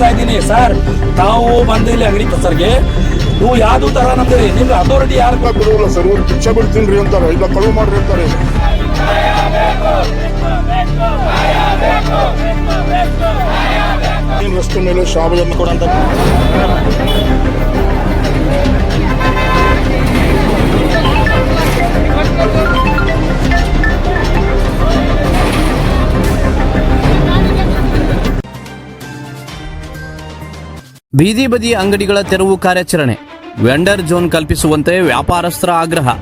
ಹೇಳ್ತಾ ಇದ್ದೀನಿ ಸರ್. ತಾವು ಬಂದಿಲ್ಲ ಅಂಗಡಿ ಸರ್ಗೆ ನೀವು ಯಾವ್ದು ತರ ನಮ್ದ್ರಿ ನಿಮ್ಗೆ ಅಥಾರಿಟಿ ಯಾರು ಬಿಡುವಲ್ಲ ಸರ್. ಇವ್ರು ಭಿಕ್ಷೆ ಬಿಡ್ತೀನಿ ಅಂತಾರೆ, ಇಲ್ಲ ಕಳುವು ಮಾಡ್ರಿ ಅಂತಾರೆ. ರಸ್ತೆ ಮೇಲೆ ಶಾಬೆಯನ್ನು ಕೊಡಂತ ಬೀದಿ ಬದಿ ಅಂಗಡಿಗಳ ತೆರವು ಕಾರ್ಯಾಚರಣೆ, ವೆಂಡರ್ ಝೋನ್ ಕಲ್ಪಿಸುವಂತೆ ವ್ಯಾಪಾರಸ್ಥರ ಆಗ್ರಹ.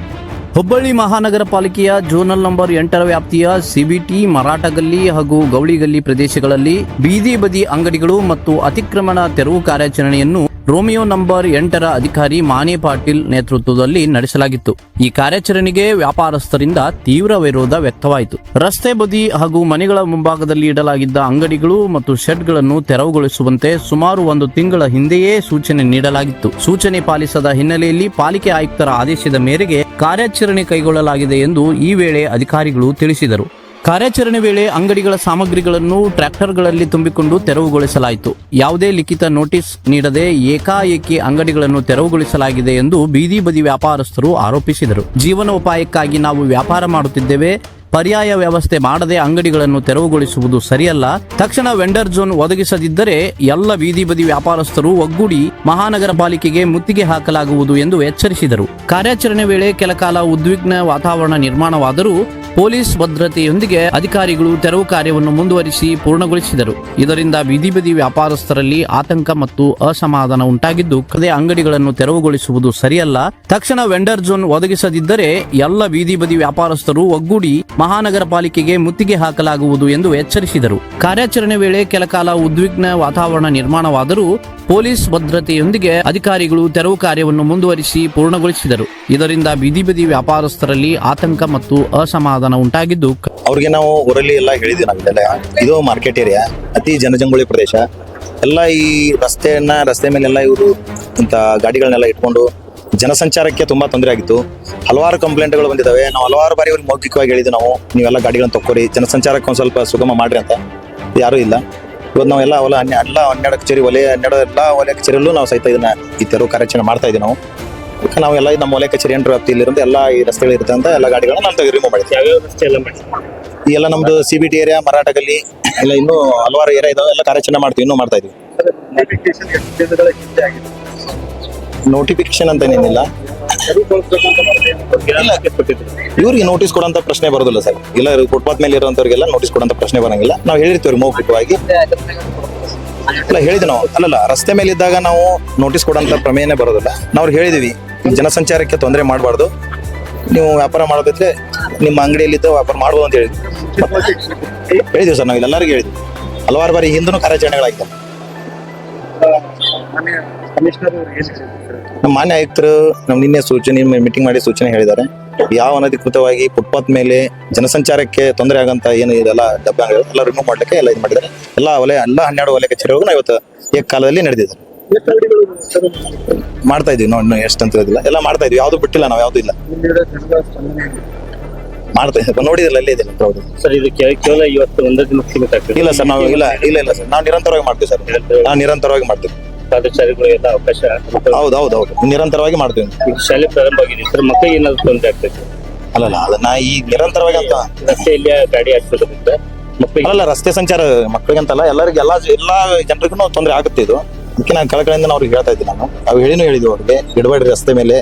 ಹುಬ್ಬಳ್ಳಿ ಮಹಾನಗರ ಪಾಲಿಕೆಯ ಝೋನಲ್ ನಂಬರ್ 8ರ ವ್ಯಾಪ್ತಿಯ ಸಿಬಿಟಿ, ಮರಾಠ ಗಲ್ಲಿ ಹಾಗೂ ಗೌಳಿ ಗಲ್ಲಿ ಪ್ರದೇಶಗಳಲ್ಲಿ ಬೀದಿ ಬದಿ ಅಂಗಡಿಗಳು ಮತ್ತು ಅತಿಕ್ರಮಣ ತೆರವು ಕಾರ್ಯಾಚರಣೆಯನ್ನು ರೋಮಿಯೋ ನಂಬರ್ 8ರ ಅಧಿಕಾರಿ ಮಾನೆ ಪಾಟೀಲ್ ನೇತೃತ್ವದಲ್ಲಿ ನಡೆಸಲಾಗಿತ್ತು. ಈ ಕಾರ್ಯಾಚರಣೆಗೆ ವ್ಯಾಪಾರಸ್ಥರಿಂದ ತೀವ್ರ ವಿರೋಧ ವ್ಯಕ್ತವಾಯಿತು. ರಸ್ತೆ ಬದಿ ಹಾಗೂ ಮನೆಗಳ ಮುಂಭಾಗದಲ್ಲಿ ಇಡಲಾಗಿದ್ದ ಅಂಗಡಿಗಳು ಮತ್ತು ಶೆಡ್ಗಳನ್ನು ತೆರವುಗೊಳಿಸುವಂತೆ ಸುಮಾರು 1 ತಿಂಗಳ ಹಿಂದೆಯೇ ಸೂಚನೆ ನೀಡಲಾಗಿತ್ತು. ಸೂಚನೆ ಪಾಲಿಸದ ಹಿನ್ನೆಲೆಯಲ್ಲಿ ಪಾಲಿಕೆ ಆಯುಕ್ತರ ಆದೇಶದ ಮೇರೆಗೆ ಕಾರ್ಯಾಚರಣೆ ಕೈಗೊಳ್ಳಲಾಗಿದೆ ಎಂದು ಈ ವೇಳೆ ಅಧಿಕಾರಿಗಳು ತಿಳಿಸಿದರು. ಕಾರ್ಯಾಚರಣೆ ವೇಳೆ ಅಂಗಡಿಗಳ ಸಾಮಗ್ರಿಗಳನ್ನು ಟ್ರ್ಯಾಕ್ಟರ್ಗಳಲ್ಲಿ ತುಂಬಿಕೊಂಡು ತೆರವುಗೊಳಿಸಲಾಯಿತು. ಯಾವುದೇ ಲಿಖಿತ ನೋಟಿಸ್ ನೀಡದೆ ಏಕಾಏಕಿ ಅಂಗಡಿಗಳನ್ನು ತೆರವುಗೊಳಿಸಲಾಗಿದೆ ಎಂದು ಬೀದಿ ಬದಿ ವ್ಯಾಪಾರಸ್ಥರು ಆರೋಪಿಸಿದರು. ಜೀವನೋಪಾಯಕ್ಕಾಗಿ ನಾವು ವ್ಯಾಪಾರ ಮಾಡುತ್ತಿದ್ದೇವೆ, ಪರ್ಯಾಯ ವ್ಯವಸ್ಥೆ ಮಾಡದೆ ಅಂಗಡಿಗಳನ್ನು ತೆರವುಗೊಳಿಸುವುದು ಸರಿಯಲ್ಲ. ತಕ್ಷಣ ವೆಂಡರ್ ಝೋನ್ ಒದಗಿಸದಿದ್ದರೆ ಎಲ್ಲ ಬೀದಿ ಬದಿ ವ್ಯಾಪಾರಸ್ಥರು ಒಗ್ಗೂಡಿ ಮಹಾನಗರ ಪಾಲಿಕೆಗೆ ಮುತ್ತಿಗೆ ಹಾಕಲಾಗುವುದು ಎಂದು ಎಚ್ಚರಿಸಿದರು. ಕಾರ್ಯಾಚರಣೆ ವೇಳೆ ಕೆಲಕಾಲ ಉದ್ವಿಗ್ನ ವಾತಾವರಣ ನಿರ್ಮಾಣವಾದರೂ ಪೊಲೀಸ್ ಭದ್ರತೆಯೊಂದಿಗೆ ಅಧಿಕಾರಿಗಳು ತೆರವು ಕಾರ್ಯವನ್ನು ಮುಂದುವರಿಸಿ ಪೂರ್ಣಗೊಳಿಸಿದರು. ಇದರಿಂದ ಬೀದಿ ಬದಿ ವ್ಯಾಪಾರಸ್ಥರಲ್ಲಿ ಆತಂಕ ಮತ್ತು ಅಸಮಾಧಾನ ಉಂಟಾಗಿದ್ದು, ಅಂಗಡಿಗಳನ್ನು ತೆರವುಗೊಳಿಸುವುದು ಸರಿಯಲ್ಲ. ತಕ್ಷಣ ವೆಂಡರ್ ಝೋನ್ ಒದಗಿಸದಿದ್ದರೆ ಎಲ್ಲ ಬೀದಿ ಬದಿ ವ್ಯಾಪಾರಸ್ಥರು ಒಗ್ಗೂಡಿ ಮಹಾನಗರ ಪಾಲಿಕೆಗೆ ಮುತ್ತಿಗೆ ಹಾಕಲಾಗುವುದು ಎಂದು ಎಚ್ಚರಿಸಿದರು. ಕಾರ್ಯಾಚರಣೆ ವೇಳೆ ಕೆಲಕಾಲ ಉದ್ವಿಗ್ನ ವಾತಾವರಣ ನಿರ್ಮಾಣವಾದರೂ ಪೊಲೀಸ್ ಭದ್ರತೆಯೊಂದಿಗೆ ಅಧಿಕಾರಿಗಳು ತೆರವು ಕಾರ್ಯವನ್ನು ಮುಂದುವರಿಸಿ ಪೂರ್ಣಗೊಳಿಸಿದರು. ಇದರಿಂದ ಬೀದಿ ಬದಿ ವ್ಯಾಪಾರಸ್ಥರಲ್ಲಿ ಆತಂಕ ಮತ್ತು ಅಸಮಾಧಾನ ಉಂಟಾಗಿದ್ದು, ಅವ್ರಿಗೆ ನಾವು ಊರಲ್ಲಿ ಎಲ್ಲ ಹೇಳಿದ್ವಿ. ನಮ್ದೆಲ್ಲ ಇದು ಮಾರ್ಕೆಟ್ ಏರಿಯಾ, ಅತಿ ಜನಜಂಗುಳಿ ಪ್ರದೇಶ ಎಲ್ಲ. ಈ ರಸ್ತೆ ಮೇಲೆಲ್ಲ ಇವರು ಇಂಥ ಗಾಡಿಗಳನ್ನೆಲ್ಲ ಇಟ್ಕೊಂಡು ಜನಸಂಚಾರಕ್ಕೆ ತುಂಬಾ ತೊಂದರೆ ಆಗಿತ್ತು. ಹಲವಾರು ಕಂಪ್ಲೇಂಟ್ಗಳು ಬಂದಿದ್ದಾವೆ. ನಾವು ಹಲವಾರು ಬಾರಿ ಅವ್ರಿಗೆ ಮೌಖಿಕವಾಗಿ ಹೇಳಿದ್ವಿ, ನಾವು ನೀವೆಲ್ಲ ಗಾಡಿಗಳನ್ನ ತಕ್ಕೊರಿ, ಜನಸಂಚಾರಕ್ಕೆ ಒಂದು ಸ್ವಲ್ಪ ಸುಗಮ ಮಾಡ್ರಿ ಅಂತ. ಯಾರೂ ಇಲ್ಲ. ಇವತ್ತು ನಾವೆಲ್ಲ ಎಲ್ಲ 12 ಕಚೇರಿ ವಲಯ 12 ಎಲ್ಲ ವಲಯ ಕಚೇರಿಯಲ್ಲೂ ನಾವು ಸಹಿತ ಇದನ್ನ ಈ ತೆರವು ಕಾರ್ಯಾಚರಣೆ ಮಾಡ್ತಾ ಇದ್ದೀವಿ. ನಾವೆಲ್ಲ ನಮ್ಮ ವಲಯ ಕಚೇರಿ 8ರ ವ್ಯಾಪ್ತಿಯಲ್ಲಿರುವಂತ ಎಲ್ಲ ಈ ರಸ್ತೆಗಳು ಇರುತ್ತೆ ಅಂತ ಎಲ್ಲ ಗಾಡಿಗಳನ್ನ ನಾವು ರಿಮೂವ್ ಮಾಡಿದ್ವಿ. ಈ ಎಲ್ಲ ನಮ್ದು ಸಿಬಿಟಿ ಏರಿಯಾ, ಮರಾಠ ಗಲ್ಲಿ ಎಲ್ಲ ಇನ್ನೂ ಹಲವಾರು ಏರಿಯಾ ಇದಾವೆ. ಎಲ್ಲ ಕಾರ್ಯಾಚರಣೆ ಮಾಡ್ತೀವಿ, ಇನ್ನೂ ಮಾಡ್ತಾ ಇದ್ವಿ. ನೋಟಿಫಿಕೇಶನ್ ಅಂತ ಏನಿಲ್ಲ, ಇವ್ರಿಗೆ ನೋಟಿಸ್ ಕೊಡೋಂತ ಪ್ರಶ್ನೆ ಬರೋದಿಲ್ಲ ಸರ್. ಇಲ್ಲ, ಫುಟ್ಪಾತ್ ಮೇಲೆ ಇರುವಂತವ್ರಿಗೆಲ್ಲ ನೋಟಿಸ್ ಕೊಡೋಂತ ಪ್ರಶ್ನೆ ಬರಂಗಿಲ್ಲ. ನಾವು ಹೇಳಿರ್ತೀವಿ ಮೌಖಿಕವಾಗಿ ಎಲ್ಲ ಹೇಳಿದ್ವಿ ನಾವು. ಅಲ್ಲಲ್ಲ, ರಸ್ತೆ ಮೇಲೆ ಇದ್ದಾಗ ನಾವು ನೋಟಿಸ್ ಕೊಡೋಂತ ಪ್ರಮೇಯನೇ ಬರೋದಿಲ್ಲ. ನಾವು ಹೇಳಿದೀವಿ, ಜನಸಂಚಾರಕ್ಕೆ ತೊಂದರೆ ಮಾಡಬಾರ್ದು, ನೀವು ವ್ಯಾಪಾರ ಮಾಡೋದಿದ್ರೆ ನಿಮ್ಮ ಅಂಗಡಿಯಲ್ಲಿದ್ದ ವ್ಯಾಪಾರ ಮಾಡ್ಬೋದು ಅಂತ ಹೇಳಿದ್ವಿ ಸರ್. ನಾವು ಎಲ್ಲರಿಗೂ ಹೇಳಿದ್ವಿ. ಹಲವಾರು ಬಾರಿ ಹಿಂದೂ ಕಾರ್ಯಾಚರಣೆಗಳಾಗಿದ್ದಾವೆ. ನಮ್ಮ ಮಾನ್ಯ ಆಯುಕ್ತರು ನಿನ್ನೆ ಸೂಚನೆ ಮೀಟಿಂಗ್ ಮಾಡಿ ಸೂಚನೆ ಹೇಳಿದ್ದಾರೆ. ಯಾವ ಅನಧಿಕೃತವಾಗಿ ಫುಟ್ಪಾತ್ ಮೇಲೆ ಜನಸಂಚಾರಕ್ಕೆ ತೊಂದರೆ ಆಗಂತ ಏನು ಇದೆಲ್ಲ ಡಬ್ಬ ಎಲ್ಲ ರಿಮೂವ್ ಮಾಡ್ಲಿಕ್ಕೆ ಎಲ್ಲ ಇದು ಮಾಡಿದ್ದಾರೆ. ಎಲ್ಲ 12 ವಲಯ ಕಚೇರಿಗಳು ನಾವು ಇವತ್ತು ಏಕಕಾಲದಲ್ಲಿ ನಡೆದಿದ್ದಾರೆ. ಮಾಡ್ತಾ ಇದೀವಿ. ಇನ್ನೂ ಎಷ್ಟು ಅಂತ ಹೇಳಿಲ್ಲ, ಎಲ್ಲ ಮಾಡ್ತಾ ಇದೀವಿ. ಯಾವ್ದು ಬಿಟ್ಟಿಲ್ಲ, ನಾವು ಯಾವ್ದು ಇಲ್ಲ ಮಾಡ್ತಾ ಇದ್ದೀವಿ. ನೋಡಿದಿಲ್ಲ, ಅಲ್ಲೇ ಇದೆ ಸರ್. ಇದು ಕೇವಲ ಇವತ್ತು ಒಂದೇ ದಿನ ಸೀಮಿತ ಆಗ್ತದೆ? ಇಲ್ಲ ಸರ್, ನಾವು ಇಲ್ಲ ಸರ್, ನಾವು ನಿರಂತರವಾಗಿ ಮಾಡ್ತೀವಿ ಸರ್. ನಾವು ನಿರಂತರವಾಗಿ ಮಾಡ್ತೀವಿ. ಪಾದಚಾರಿಗಳಿಗೆಲ್ಲ ಅವಕಾಶ? ಹೌದು, ನಿರಂತರವಾಗಿ ಮಾಡ್ತೀವಿ. ಈಗ ಶಾಲೆ ಪ್ರಾರಂಭ ಆಗಿದೆ ಸರ್, ಮಕ್ಕಳಿಗೆ ಏನಾದ್ರು ತೊಂದರೆ ಆಗ್ತೈತೆ? ಅಲ್ಲಲ್ಲ, ಅದನ್ನ ಈ ನಿರಂತರವಾಗಿ ಅಂತ ರಸ್ತೆಯಲ್ಲಿ ಗಾಡಿ ಹಾಕ್ಸೋದ್ರಿಂದ ಮಕ್ಕಳಿಗೆ ಅಲ್ಲ, ರಸ್ತೆ ಸಂಚಾರ ಮಕ್ಕಳಿಗಂತಲ್ಲ, ಎಲ್ಲರಿಗೂ ಎಲ್ಲಾ ಜನರಿಗೂ ತೊಂದರೆ ಆಗುತ್ತೆ. ಇದು ಅದಕ್ಕೆ ನಾನು ಕಳಕಳಿಯಿಂದ ಅವ್ರಿಗೆ ಹೇಳ್ತಾ ಇದ್ದೀನಿ. ನಾವು ಹೇಳಿದ್ವಿ ಅವ್ರಿಗೆ, ಇಡಬೇಡ್ರಿ ರಸ್ತೆ ಮೇಲೆ,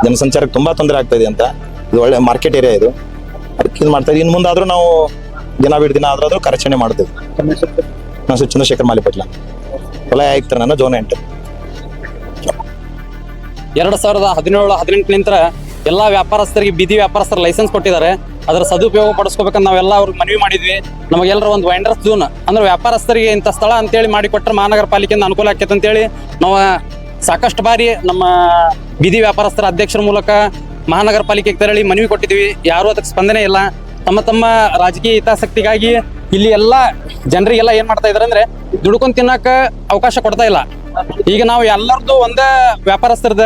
ಜನಸಂಚಾರಕ್ಕೆ ತುಂಬಾ ತೊಂದರೆ ಆಗ್ತಾ ಇದೆ ಅಂತ. ಇದು ಒಳ್ಳೆ ಮಾರ್ಕೆಟ್ ಏರಿಯಾ ಇದು, ಅದಕ್ಕೆ ಇದು ಮಾಡ್ತಾ ಇದೀವಿ. ಇನ್ನು ಮುಂದಾದ್ರೂ ನಾವು ದಿನ ಬಿಟ್ಟು ದಿನ ಆದ್ರೂ ಕಾರ್ಯಾಚರಣೆ ಮಾಡ್ತೀವಿ. ನಾನು ಚಂದ್ರಶೇಖರ್ ಮಾಲಿಪಟ್ಲ, ವಲಯ ಆಯುಕ್ತರ, ನಾನು ಝೋನ್ 8. 2017-18 ನಂತರ ಎಲ್ಲಾ ವ್ಯಾಪಾರಸ್ಥರಿಗೆ ಬೀದಿ ವ್ಯಾಪಾರಸ್ಥರ ಲೈಸೆನ್ಸ್ ಕೊಟ್ಟಿದ್ದಾರೆ. ಅದರ ಸದುಪಯೋಗ ಪಡಿಸ್ಕೋಬೇಕಂತ ನಾವೆಲ್ಲ ಅವ್ರಿಗೆ ಮನವಿ ಮಾಡಿದ್ವಿ. ನಮಗೆಲ್ಲರ ಒಂದು ವೆಂಡರ್ಸ್ ಝೋನ್ ಅಂದ್ರೆ ವ್ಯಾಪಾರಸ್ಥರಿಗೆ ಇಂಥ ಸ್ಥಳ ಅಂತೇಳಿ ಮಾಡಿಕೊಟ್ರೆ ಮಹಾನಗರ ಪಾಲಿಕೆಯಿಂದ ಅನುಕೂಲ ಆಕೈತೆ ಅಂತೇಳಿ ನಾವು ಸಾಕಷ್ಟು ಬಾರಿ ನಮ್ಮ ಬೀದಿ ವ್ಯಾಪಾರಸ್ಥರ ಅಧ್ಯಕ್ಷರ ಮೂಲಕ ಮಹಾನಗರ ಪಾಲಿಕೆಗೆ ತೆರಳಿ ಮನವಿ ಕೊಟ್ಟಿದ್ವಿ. ಯಾರು ಅದಕ್ಕೆ ಸ್ಪಂದನೆ ಇಲ್ಲ. ತಮ್ಮ ರಾಜಕೀಯ ಹಿತಾಸಕ್ತಿಗಾಗಿ ಇಲ್ಲಿ ಎಲ್ಲ ಜನರಿಗೆಲ್ಲ ಏನ್ ಮಾಡ್ತಾ ಇದಾರೆ ಅಂದ್ರೆ ದುಡ್ಕೊಂಡ್ ತಿನ್ನಕ ಅವಕಾಶ ಕೊಡ್ತಾ ಇಲ್ಲ. ಈಗ ನಾವು ಎಲ್ಲರದ್ದು ಒಂದೇ ವ್ಯಾಪಾರಸ್ಥರದ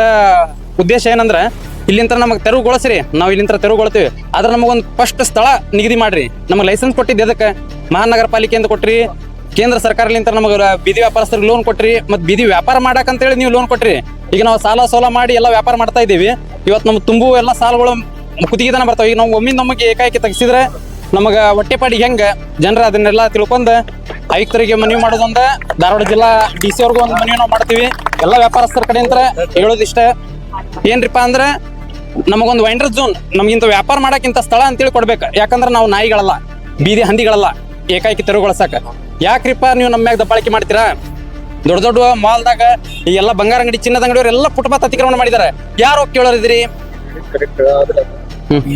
ಉದ್ದೇಶ ಏನಂದ್ರೆ ಇಲ್ಲಿಂದ ನಮಗೆ ತೆರವುಗೊಳಿಸ್ರಿ, ನಾವು ಇಲ್ಲಿಂದ ತೆರವುಗೊಳ್ತೀವಿ, ಆದ್ರೆ ನಮಗೊಂದು ಫಸ್ಟ್ ಸ್ಥಳ ನಿಗದಿ ಮಾಡ್ರಿ. ನಮಗೆ ಲೈಸೆನ್ಸ್ ಕೊಟ್ಟಿದ್ದು ಅದಕ್ಕೆ ಮಹಾನಗರ ಪಾಲಿಕೆಯಿಂದ ಕೊಟ್ರಿ, ಕೇಂದ್ರ ಸರ್ಕಾರಲಿಂತ ನಮಗೆ ಬೀದಿ ವ್ಯಾಪಾರಸ್ಥರಿಗೆ ಲೋನ್ ಕೊಟ್ರಿ ಮತ್ತು ಬೀದಿ ವ್ಯಾಪಾರ ಮಾಡಕ್ಕಂತೇಳಿ ನೀವು ಲೋನ್ ಕೊಟ್ರಿ. ಈಗ ನಾವು ಸಾಲ ಸೋಲ ಮಾಡಿ ಎಲ್ಲ ವ್ಯಾಪಾರ ಮಾಡ್ತಾ ಇದ್ದೀವಿ. ಇವತ್ತು ನಮ್ಗೆ ತುಂಬು ಎಲ್ಲ ಸಾಲಗಳು ಕುತ್ತಿಗೆತನ ಬರ್ತಾವೆ. ಈಗ ನಾವು ಒಮ್ಮೆ ನಮಗೆ ಏಕಾಏಕಿ ತೆಗಿಸಿದ್ರೆ ನಮಗೆ ಹೊಟ್ಟೆಪಾಡಿಗೆ ಹೆಂಗೆ ಜನರ ಅದನ್ನೆಲ್ಲ ತಿಳ್ಕೊಂಡು ಆಯುಕ್ತರಿಗೆ ಮನವಿ ಮಾಡೋದೊಂದ, ಧಾರವಾಡ ಜಿಲ್ಲಾ DC ಅವ್ರಿಗೂ ಒಂದು ಮನವಿ ನಾವು ಮಾಡ್ತೀವಿ. ಎಲ್ಲ ವ್ಯಾಪಾರಸ್ಥರ ಕಡೆಯಿಂದ ಹೇಳೋದಿಷ್ಟ ಏನ್ರಿಪ್ಪ ಅಂದ್ರೆ ನಮಗೊಂದು ವೈಂಡರ್ ಝೋನ್, ನಮಗಿಂತ ವ್ಯಾಪಾರ ಮಾಡಕ್ಕಿಂತ ಸ್ಥಳ ಅಂತೇಳಿ ಕೊಡ್ಬೇಕು. ಯಾಕಂದ್ರೆ ನಾವು ನಾಯಿಗಳಲ್ಲ, ಬೀದಿ ಹಂದಿಗಳಲ್ಲ ಏಕಾಏಕಿ ತೆರವುಗೊಳಿಸಕ. ಯಾಕ್ರಿಪ್ಪ ನೀವು ನಮ್ಮ ಮ್ಯಾಗ ದಬ್ಬಾಳಿಕೆ ಮಾಡ್ತೀರಾ? ದೊಡ್ಡ ದೊಡ್ಡ ಮಾಲ್ದಾಗ ಈ ಎಲ್ಲ ಬಂಗಾರ ಅಂಗಡಿ, ಚಿನ್ನದ ಅಂಗಡಿಯವ್ರು ಎಲ್ಲ ಫುಟ್ಪಾತ್ ಅತಿಕ್ರಮಣ ಮಾಡಿದ್ದಾರೆ. ಯಾರು ಹೋಗಿ ಕೇಳೋರಿದ್ರಿ?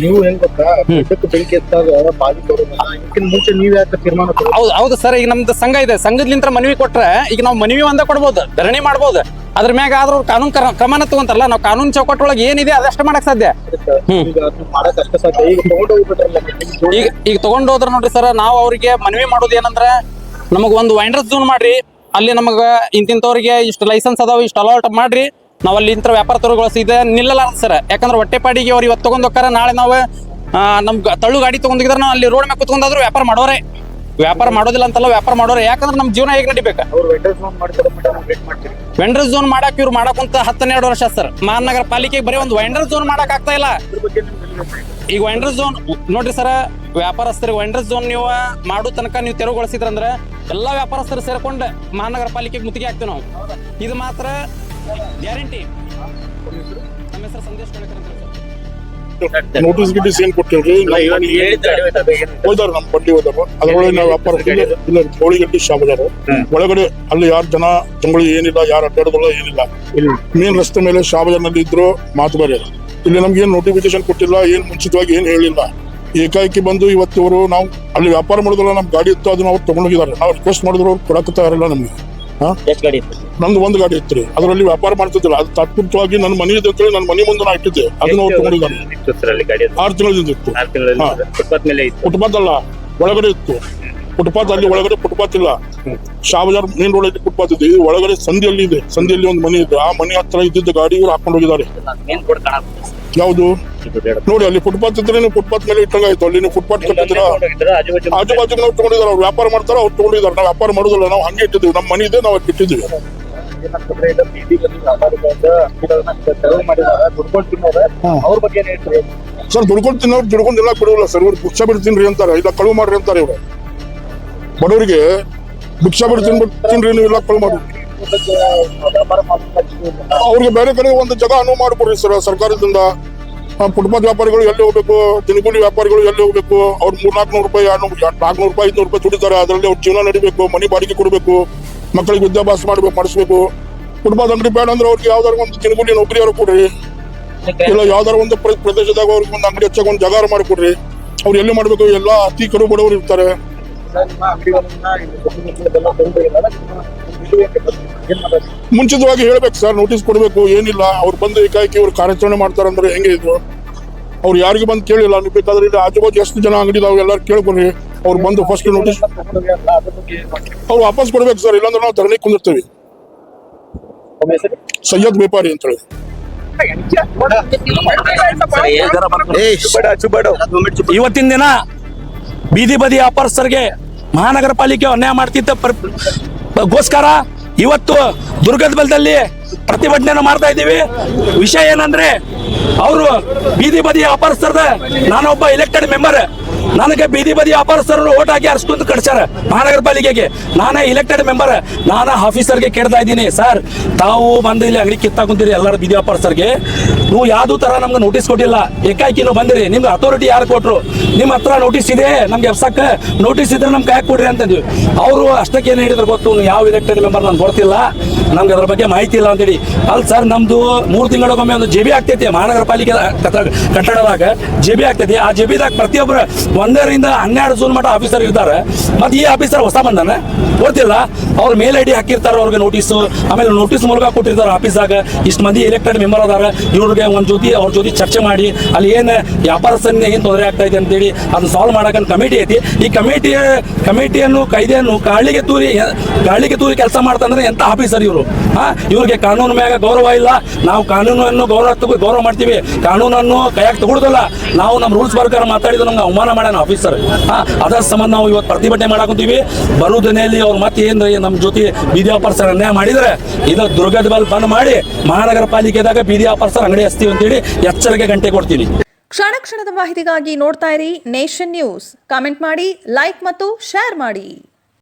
ನೀವು ಹೆಂಗ್ ಗೊತ್ತಾ, ಬೆಂಕಿ ಎತ್ತಾಗ ಮುಂಚೆ ನೀವ್ ಯಾಕೆ ತೀರ್ಮಾನ ಹೌದು ಸರ್. ಈಗ ನಮ್ದು ಸಂಘ ಇದೆ, ಸಂಘದ್ಲಿಂತ್ರ ಮನವಿ ಕೊಟ್ರೆ ಈಗ ನಾವು ಮನವಿ ಒಂದ ಕೊಡ್ಬೋದು, ಧರಣಿ ಮಾಡ್ಬೋದು. ಅದ್ರ ಮ್ಯಾಗ ಆದ್ರೂ ಕಾನೂನು ಕ್ರಮನ ತಗೊಂತಾರಲ್ಲ, ನಾವು ಕಾನೂನು ಚೌಕಟ್ಟೊಳಗೆ ಏನಿದೆ ಅದಷ್ಟೇ ಮಾಡಕ್ ಸಾಧ್ಯ. ಮಾಡಕ್ ಅಷ್ಟ ಸಾಧ್ಯ. ಈಗ ತಗೊಂಡು ಹೋಗ್ಬಿಟ್ರಲ್ಲ, ಈಗ ತಗೊಂಡು ಹೋದ್ರ ನೋಡ್ರಿ ಸರ್, ನಾವು ಅವ್ರಿಗೆ ಮನವಿ ಮಾಡೋದು ಏನಂದ್ರೆ ನಮಗ್ ಒಂದು ವೈಂಡರ್ ಝೋನ್ ಮಾಡ್ರಿ, ಅಲ್ಲಿ ನಮಗ ಇಂತಿಂತವ್ರಿಗೆ ಇಷ್ಟು ಲೈಸೆನ್ಸ್ ಅದಾವ, ಇಷ್ಟು ಅಲಾಟ್ ಮಾಡ್ರಿ, ನಾವ್ ಅಲ್ಲಿ ಇಂಥ ವ್ಯಾಪಾರ ತೆರವುಗೊಳಿಸಿದೆ ನಿಲ್ಲಲಾರ ಸರ್. ಯಾಕಂದ್ರೆ ಹೊಟ್ಟೆಪಾಡಿಗೆ ಅವ್ರು ಇವತ್ತು ತಗೊಂಡ್ ಹೋಗ್ತಾರ, ನಾಳೆ ನಾವು ನಮ್ ತಳ್ಳು ಗಾಡಿ ತಗೊಂಡಿದ್ರೆ ನಾವು ಅಲ್ಲಿ ರೋಡ್ ಮ್ಯಾಗ ಕುತ್ಕೊಂಡಾದ್ರು ವ್ಯಾಪಾರ ಮಾಡೋರೆ. ವ್ಯಾಪಾರ ಮಾಡೋದಿಲ್ಲ ಅಂತಲ್ಲ, ವ್ಯಾಪಾರ ಮಾಡೋರೆ. ಯಾಕಂದ್ರೆ ನಮ್ ಜೀವನ ಹೇಗೆ ನಡಿಬೇಕು? ವೆಂಡರ್ ಝೋನ್ ಮಾಡಕ್ ಇವ್ರು ಮಾಡಕ್ಕಂತ 10-12 ವರ್ಷ ಸರ್. ಮಹಾನಗರ ಪಾಲಿಕೆಗೆ ಬರೀ ಒಂದು ವೆಂಡರ್ ಝೋನ್ ಮಾಡಕ್ ಆಗ್ತಾ ಇಲ್ಲ. ಈಗ ವೆಂಡರ್ ಝೋನ್ ನೋಡ್ರಿ ಸರ್, ವ್ಯಾಪಾರಸ್ಥರಿಗೆ ವೆಂಡರ್ ಝೋನ್ ನೀವು ಮಾಡೋ ತನಕ ನೀವು ತೆರವುಗೊಳಿಸಿದ್ರಂದ್ರೆ ಎಲ್ಲಾ ವ್ಯಾಪಾರಸ್ಥರು ಸೇರ್ಕೊಂಡು ಮಹಾನಗರ ಪಾಲಿಕೆಗೆ ಮುತ್ತಿಗೆ ಹಾಕ್ತೀವಿ ನಾವು. ಇದು ಮಾತ್ರ ಗ್ಯಾರಂಟಿ. ನಮ್ಮ ಹೆಸರು ಸಂದೇಶ್ ಕಳಕರ್ ಅಂತ ಸರ್. ನೋಟಿಸ್ ಗಿಟಿಸ್ ಏನ್ ಕೊಟ್ಟಿಲ್ರಿ? ಹೋದಾರ ನಮ್ ಬಂಡಿ ಹೋದಾರ, ಅದ್ರೊಳಗೆ ನಾವು ವ್ಯಾಪಾರ ಇಲ್ಲ ಕೋಳಿಗಡ್ಡಿ ಶಾಪ್ ಅದಾರ ಒಳಗಡೆ. ಅಲ್ಲಿ ಯಾರು ಜನ ಜಂಗುಳಿ ಏನಿಲ್ಲ, ಯಾರು ಅಡ್ಡಾಡೋದಿಲ್ಲ, ಏನಿಲ್ಲ. ಮೇನ್ ರಸ್ತೆ ಮೇಲೆ ಶಾಪ್ ನಲ್ಲಿ ಇದ್ರು ಮಾತು ಬೇರೆ. ಇಲ್ಲಿ ನಮ್ಗೆ ಏನ್ ನೋಟಿಫಿಕೇಶನ್ ಕೊಟ್ಟಿಲ್ಲ, ಏನ್ ಮುಂಚಿತವಾಗಿ ಏನ್ ಹೇಳಿಲ್ಲ. ಏಕಾಏಕಿ ಬಂದು ಇವತ್ತು ಅವರು ನಾವು ಅಲ್ಲಿ ವ್ಯಾಪಾರ ಮಾಡೋದಿಲ್ಲ, ನಮ್ ಗಾಡಿ ಇತ್ತು, ಅದನ್ನ ಅವ್ರು ತಗೊಂಡೋಗಿದ್ದಾರೆ. ನಾವು ರಿಕ್ವೆಸ್ಟ್ ಮಾಡಿದ್ರು ಅವ್ರು ಕೊಡಕ್ತಾರಲ್ಲ ನಮ್ಗೆ. ನಮ್ದು ಒಂದು ಗಾಡಿ ಇತ್ತು, ಅದರಲ್ಲಿ ವ್ಯಾಪಾರ ಮಾಡ್ತಿದ್ದಿಲ್ಲ. ಅದು ತಾತ್ಪೂರ್ತವಾಗಿ ನನ್ನ ಮನೆ ಇದೆ ಅಂತೇಳಿ ನನ್ನ ಮನೆ ಮುಂದೆ ನಾ ಇಟ್ಟಿದ್ದೆ, ಅದನ್ನ ಅವ್ರು ತಗೊಂಡಿದ್ದಾರೆ. 6 ತಿಂಗಳಿಂದ ಇತ್ತು. ಫುಟ್ಪಾತ್ ಅಲ್ಲ, ಒಳಗಡೆ ಇತ್ತು ಫುಟ್ಪಾತ್. ಅಲ್ಲಿ ಒಳಗಡೆ ಫುಟ್ಪಾತ್ ಇಲ್ಲ, ಶಾ ಬಜಾರ್ ಮೇನ್ ರೋಡ್ ಅಲ್ಲಿ ಫುಟ್ಪಾತ್ ಇದೆ. ಇದು ಒಳಗಡೆ ಸಂಧಿಯಲ್ಲಿ ಇದೆ, ಸಂಧಿಯಲ್ಲಿ ಒಂದು ಮನೆ ಇದೆ. ಆ ಮನೆ ಹತ್ರ ಇದ್ದಿದ್ದ ಗಾಡಿ ಇವ್ರು ಹಾಕೊಂಡು ಹೋಗಿದ್ದಾರೆ. ಯಾವ್ದು ನೋಡಿ, ಅಲ್ಲಿ ಫುಟ್ಪಾತ್ ಇದ್ರೆ ನೀವು ಫುಟ್ಪಾತ್ ಮೇಲೆ ಇಟ್ಟಂಗಾಯ್ತು. ಅಲ್ಲಿ ನೀವು ಫುಟ್ಪಾತ್ ಕಟ್ಟಿದ್ರ ಆಜು ಬಾಜು ನಾವು ತಗೊಂಡಿದ್ದಾರೆ. ಅವ್ರು ವ್ಯಾಪಾರ ಮಾಡ್ತಾರ, ಅವ್ರು ತಗೊಂಡಿದ್ದಾರೆ. ನಾವು ವ್ಯಾಪಾರ ಮಾಡೋದಿಲ್ಲ, ನಾವು ಹಂಗೆ ಇಟ್ಟಿದ್ದೀವಿ. ನಮ್ಮ ಮನೆ ಇದೆ, ನಾವು ಇಟ್ಟಿದ್ದೀವಿ. ಸರ್ ದುಡ್ಕೊಂಡು ತಿನ್ನೋರು ದುಡ್ಕೊಂಡು ಎಲ್ಲ ಬಿಡುವಲ್ಲ ಸರ್. ಇವ್ರು ಭಿಕ್ಷಾ ಬಿಟ್ಟು ತಿನ್ರಿ ಅಂತಾರೆ, ಇಲ್ಲ ಕಳುವು ಮಾಡ್ರಿ ಅಂತಾರೆ. ಇವ್ರು ಬಡವರಿಗೆ ಭಿಕ್ಷಾ ಬಿಟ್ಟು ತಿನ್ರಿ, ನೀವು ಇಲ್ಲ ಕಳುವು ಮಾಡ್ರಿ. ಅವ್ರಿಗೆ ಬೇರೆ ಕಡೆ ಒಂದು ಜಾಗ ಅನುವು ಮಾಡ್ಕೊಡ್ರಿ ಸರ್ ಸರ್ಕಾರದಿಂದ. ಫುಟ್ಪಾತ್ ವ್ಯಾಪಾರಿಗಳು ಎಲ್ಲಿ ಹೋಗ್ಬೇಕು, ದಿನಗೂಲಿ ವ್ಯಾಪಾರಿಗಳು ಎಲ್ಲಿ ಹೋಗ್ಬೇಕು? ಅವ್ರು 300-400 ರೂಪಾಯಿ, 400 ರೂಪಾಯಿ, 500 ರೂಪಾಯಿ ದುಡಿತಾರೆ. ಅದರಲ್ಲಿ ಅವ್ರ ಜೀವನ ನಡಿಬೇಕು, ಮನೆ ಬಾಡಿಗೆ ಕೊಡಬೇಕು, ಮಕ್ಕಳಿಗೆ ವಿದ್ಯಾಭ್ಯಾಸ ಮಾಡಿಸ್ಬೇಕು. ಫುಟ್ಪಾತ್ ಅಂಗಡಿ ಬೇಡ ಅಂದ್ರೆ ಅವ್ರಿಗೆ ಯಾವ್ದಾರು ಒಂದು ದಿನಗೂಲಿ ನೌಕರಿ ಅವ್ರು ಕೊಡ್ರಿ, ಇಲ್ಲ ಯಾವ್ದಾರು ಒಂದು ಪ್ರದೇಶದಾಗ ಅವ್ರಿಗೆ ಒಂದು ಅಂಗಡಿ ಹಚ್ಚಾಗ ಒಂದು ಜಾಗ ಮಾಡ್ಕೊಡ್ರಿ. ಅವ್ರು ಎಲ್ಲಿ ಮಾಡ್ಬೇಕು? ಎಲ್ಲ ಅತಿ ಕಡು ಬಡವರು ಇರ್ತಾರೆ. ಮುಂಚಿತವಾಗಿ ಹೇಳ್ಬೇಕು ಸರ್, ನೋಟಿಸ್ ಕೊಡ್ಬೇಕು. ಏನಿಲ್ಲ, ಅವ್ರು ಬಂದು ಏಕಾಏಕಿ ಅವ್ರು ಕಾರ್ಯಾಚರಣೆ ಮಾಡ್ತಾರಂದ್ರೆ ಹೆಂಗೆ ಇದು? ಅವ್ರು ಯಾರಿಗೆ ಬಂದು ಕೇಳಿಲ್ಲ. ನೀವು ಬೇಕಾದ್ರೆ ಇಲ್ಲಿ ಆಜು ಬಾಜು ಎಷ್ಟು ಜನ ಅಂಗಡಿ ಇದಾವೆ ಎಲ್ಲರೂ ಕೇಳ್ಕೊಡ್ರಿ. ಅವ್ರು ಬಂದು ಫಸ್ಟ್ ನೋಟಿಸ್ ಅವ್ರು ವಾಪಸ್ ಕೊಡ್ಬೇಕು ಸರ್, ಇಲ್ಲಾಂದ್ರೆ ನಾವು ಧರಣಿ ಕುಂದಿರ್ತೀವಿ. ಸೈಯದ್ ವ್ಯಾಪಾರಿ ಅಂತ ಹೇಳಿ. ಇವತ್ತಿನ ದಿನ ಬೀದಿ ಬದಿ ವ್ಯಾಪಾರಸ್ಥರಿಗೆ ಮಹಾನಗರ ಪಾಲಿಕೆ ಅನ್ಯಾಯ ಮಾಡ್ತಿದ್ದ ಗೋಸ್ಕರ ಇವತ್ತು ದುರ್ಗದ ಬಲದಲ್ಲಿ ಪ್ರತಿಭಟನೆ ಮಾಡ್ತಾ ಇದ್ದೀವಿ. ವಿಷಯ ಏನಂದ್ರೆ ಅವರು ಬೀದಿ ಬದಿ ವ್ಯಾಪಾರಸ್ಥರದ, ನಾನೊಬ್ಬ ಎಲೆಕ್ಟೆಡ್ ಮೆಂಬರ್, ನನಗೆ ಬೀದಿ ಬದಿ ವ್ಯಾಪಾರಸ್ಥರು ಓಟ್ ಹಾಕಿ ಅರ್ಸ್ಕೊಂಡು ಕಳ್ಸ್ಯಾರ ಮಹಾನಗರ ಪಾಲಿಕೆಗೆ. ನಾನೇ ಎಲೆಕ್ಟೆಡ್ ಮೆಂಬರ್. ನಾನು ಆಫೀಸರ್ಗೆ ಕೇಳ್ತಾ ಇದ್ದೀನಿ, ಸರ್ ತಾವು ಬಂದು ಇಲ್ಲಿ ಅಂಗಡಿ ಕಿತ್ತಾ ಕುಂತೀರಿ ಎಲ್ಲರ ಬೀದಿ ವ್ಯಾಪಾರಸ್ಥರಿಗೆ, ನೀವು ಯಾವ್ದು ತರ ನಮ್ಗೆ ನೋಟಿಸ್ ಕೊಟ್ಟಿಲ್ಲ, ಏಕಾಏಕಿ ನೀವು ಬಂದಿರಿ, ನಿಮ್ಗೆ ಅಥಾರಿಟಿ ಯಾರು ಕೊಟ್ರು? ನಿಮ್ಮ ಹತ್ರ ನೋಟಿಸ್ ಇದೆ, ನಮ್ಗೆ ಎಬ್ಸಕ್ಕ ನೋಟಿಸ್ ಇದ್ರೆ ನಮ್ಗೆ ಯಾಕೆ ಕೊಡ್ರಿ ಅಂತಂದ್ವಿ. ಅವರು ಅಷ್ಟಕ್ಕೆ ಏನ್ ಹೇಳಿದ್ರು ಗೊತ್ತು, ಯಾವ ಎಲೆಕ್ಟೆಡ್ ಮೆಂಬರ್ ನನ್ಗೆ ಗೊತ್ತಿಲ್ಲ, ನಮ್ಗೆ ಅದ್ರ ಬಗ್ಗೆ ಮಾಹಿತಿ ಇಲ್ಲ ಅಂತೇಳಿ. ಅಲ್ಲ ಸರ್, ನಮ್ದು 3 ತಿಂಗಳಿಗೊಮ್ಮೆ ಒಂದು JB ಆಗ್ತೈತಿ ಮಹಾನಗರ ಪಾಲಿಕೆ ಕಟ್ಟಡದಾಗ. JB ಆಗ್ತೈತಿ. ಆ JBದಾಗ ಪ್ರತಿಯೊಬ್ಬರು 1ರಿಂದ 12 ಜೂನ್ ಮಟ್ಟ ಆಫೀಸರ್ ಇರ್ತಾರೆ. ಮತ್ತೆ ಈ ಆಫೀಸರ್ ಹೊಸ ಬಂದಾನ ಗೊತ್ತಿಲ್ಲ. ಅವ್ರ ಮೇಲ್ ID ಹಾಕಿರ್ತಾರೆ ಅವ್ರಿಗೆ ನೋಟಿಸು, ಆಮೇಲೆ ನೋಟಿಸ್ ಮೂಲಕ ಕೊಟ್ಟಿರ್ತಾರೆ ಆಫೀಸಾಗ. ಇಷ್ಟು ಮಂದಿ ಎಲೆಕ್ಟೆಡ್ ಮೆಂಬರ್ ಅದಾರ, ಇವ್ರಿಗೆ ಒಂದ್ ಜೊತೆ ಅವ್ರ ಜೊತೆ ಚರ್ಚೆ ಮಾಡಿ ಅಲ್ಲಿ ಏನ್ ವ್ಯಾಪಾರಸ್ಥರಿಗೆ ಏನ್ ತೊಂದರೆ ಆಗ್ತಾ ಇದೆ ಅಂತೇಳಿ ಅದನ್ನ ಸಾಲ್ವ್ ಮಾಡಕ್ಕೆ ಕಮಿಟಿ ಐತಿ. ಈ ಕಮಿಟಿಯನ್ನು ಕಾಯ್ದೆಯನ್ನು ಗಾಳಿಗೆ ತೂರಿ ಕೆಲಸ ಮಾಡ್ತಂದ್ರೆ ಎಂತ ಆಫೀಸರ್ ಇವರು? ಇವ್ರಿಗೆ ಕಾನೂನು ಮ್ಯಾಗ ಗೌರವ ಇಲ್ಲ. ನಾವು ಕಾನೂನನ್ನು ಗೌರವ ಮಾಡ್ತೀವಿ, ಕಾನೂನನ್ನು ಕೈಯಾಗ ತಗೊಳುದಿಲ್ಲ. ನಾವು ನಮ್ಮ ರೂಲ್ಸ್ ಪ್ರಕಾರ ಮಾತಾಡಿದ್ರೆ ನಮ್ಗೆ ಅವಮಾನ ಹೇಳೋಣ ಆಫೀಸರ್. ಅದರ ಸಂಬಂಧ ನಾವು ಇವತ್ತು ಪ್ರತಿಭಟನೆ ಮಾಡಾಕೊಂತೀವಿ. ಬರೋ ದಿನೆಯಲ್ಲಿ ಅವ್ರು ಮತ್ತೆ ಏನ್ರಿ ನಮ್ಮ ಜೊತೆ ಬೀದಿ ವ್ಯಾಪಾರಸ್ಥರ ಅನ್ಯಾಯ ಮಾಡಿದ್ರೆ ಇದು ದುರ್ಗದ ಬಲ್ ಬಂದ್ ಮಾಡಿ ಮಹಾನಗರ ಪಾಲಿಕೆದಾಗ ಬೀದಿ ವ್ಯಾಪಾರಸ್ಥರ ಅಂಗಡಿ ಹಚ್ತೀವಿ ಅಂತೇಳಿ ಎಚ್ಚರಿಕೆ ಗಂಟೆ ಕೊಡ್ತೀನಿ. ಕ್ಷಣ ಕ್ಷಣದ ಮಾಹಿತಿಗಾಗಿ ನೋಡ್ತಾ ಇರಿ ನೇಷನ್ ನ್ಯೂಸ್. ಕಾಮೆಂಟ್ ಮಾಡಿ, ಲೈಕ್ ಮತ್ತು ಶೇರ್ ಮಾಡಿ.